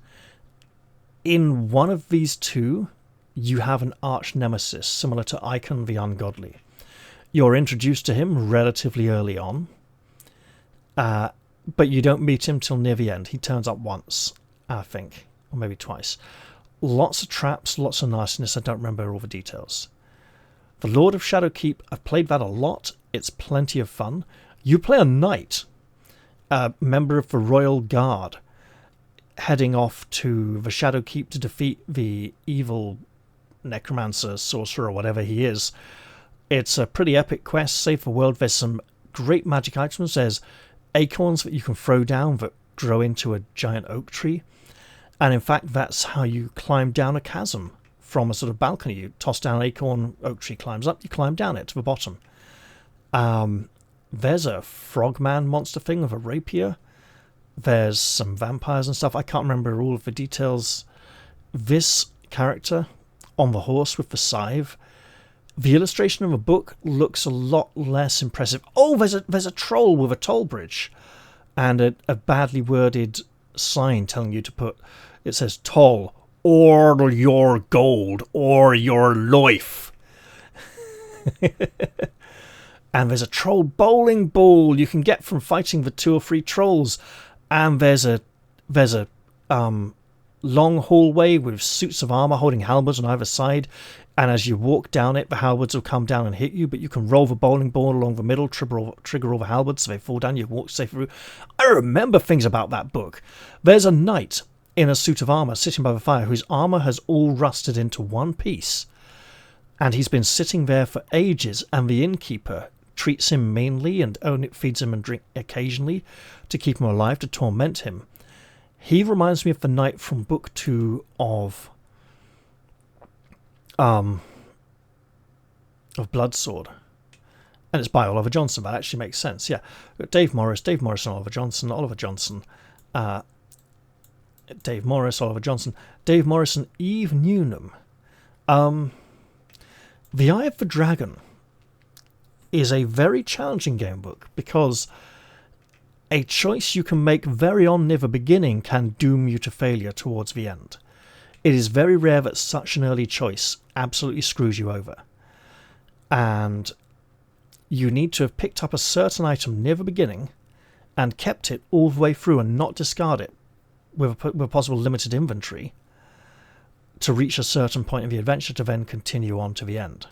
In one of these two, you have an arch nemesis, similar to Icon the Ungodly. You're introduced to him relatively early on, but you don't meet him till near the end. He turns up once, I think, or maybe twice. Lots of traps, lots of nastiness. I don't remember all the details. The Lord of Shadowkeep, I've played that a lot. It's plenty of fun. You play a knight, a member of the Royal Guard, heading off to the Shadowkeep to defeat the evil necromancer, sorcerer, or whatever he is. It's a pretty epic quest, save the world. There's some great magic items. There's acorns that you can throw down that grow into a giant oak tree. And in fact, that's how you climb down a chasm from a sort of balcony. You toss down an acorn, oak tree climbs up, you climb down it to the bottom. There's a frogman monster thing with a rapier. There's some vampires and stuff. I can't remember all of the details. This character on the horse with the scythe, the illustration of a book looks a lot less impressive. Oh, there's a troll with a toll bridge and a badly worded sign telling you to put, it says toll, or your gold, or your life. And there's a troll bowling ball you can get from fighting the 2 or 3 trolls. And there's a long hallway with suits of armor holding halberds on either side. And as you walk down it, the halberds will come down and hit you, but you can roll the bowling ball along the middle, trigger all the halberds so they fall down, you walk safely through. I remember things about that book. There's a knight in a suit of armor sitting by the fire whose armor has all rusted into one piece. And he's been sitting there for ages, and the innkeeper treats him meanly and only feeds him and drink occasionally to keep him alive, to torment him. He reminds me of the knight from book 2 of Bloodsword. And it's by Oliver Johnson. That actually makes sense, yeah. Dave Morris and Oliver Johnson, Dave Morris, Oliver Johnson, Dave Morris and Eve Newnham. The Eye of the Dragon is a very challenging game book because a choice you can make very on near the beginning can doom you to failure towards the end. It is very rare that such an early choice absolutely screws you over. And you need to have picked up a certain item near the beginning and kept it all the way through and not discard it with a possible limited inventory to reach a certain point of the adventure to then continue on to the end.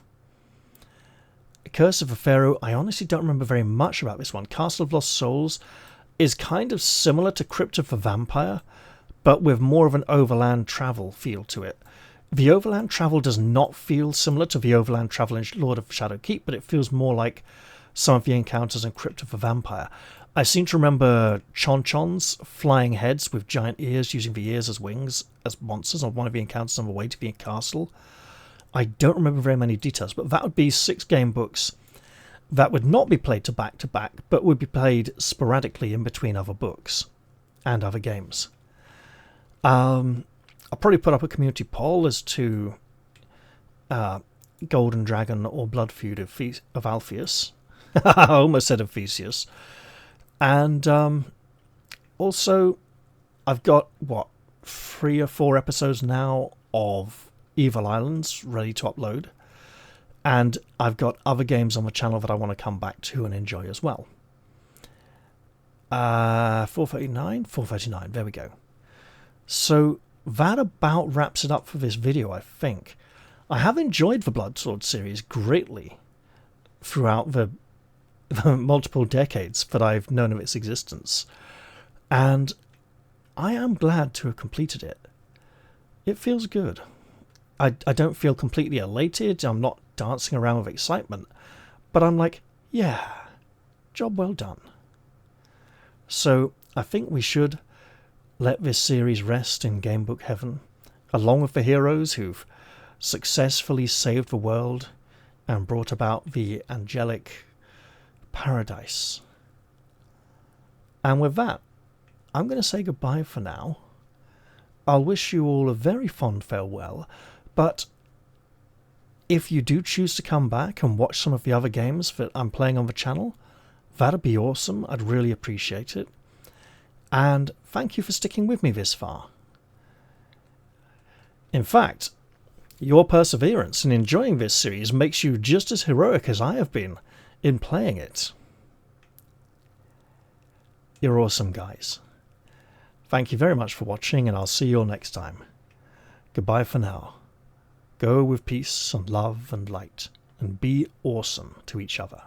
Curse of the Pharaoh, I honestly don't remember very much about this one. Castle of Lost Souls is kind of similar to Crypt of the Vampire, but with more of an overland travel feel to it. The overland travel does not feel similar to the overland travel in Lord of Shadowkeep, but it feels more like some of the encounters in Crypt of the Vampire. I seem to remember Chonchons, flying heads with giant ears, using the ears as wings, as monsters on one of the encounters on the way to the castle. I don't remember very many details, but that would be 6 game books that would not be played to back, but would be played sporadically in between other books and other games. I'll probably put up a community poll as to Golden Dragon or Blood Feud of Alpheus. I almost said of Theseus. And also, I've got, 3 or 4 episodes now of Evil Islands ready to upload. And I've got other games on the channel that I want to come back to and enjoy as well. 439, there we go. So that about wraps it up for this video, I think. I have enjoyed the Bloodsword series greatly throughout the multiple decades that I've known of its existence, and I am glad to have completed it. It feels good. I don't feel completely elated, I'm not dancing around with excitement, but I'm like, yeah, job well done. So I think we should let this series rest in gamebook heaven, along with the heroes who've successfully saved the world and brought about the angelic paradise. And with that, I'm going to say goodbye for now. I'll wish you all a very fond farewell, but if you do choose to come back and watch some of the other games that I'm playing on the channel, that'd be awesome. I'd really appreciate it. And thank you for sticking with me this far. In fact, your perseverance in enjoying this series makes you just as heroic as I have been in playing it. You're awesome, guys. Thank you very much for watching, and I'll see you all next time. Goodbye for now. Go with peace and love and light, and be awesome to each other.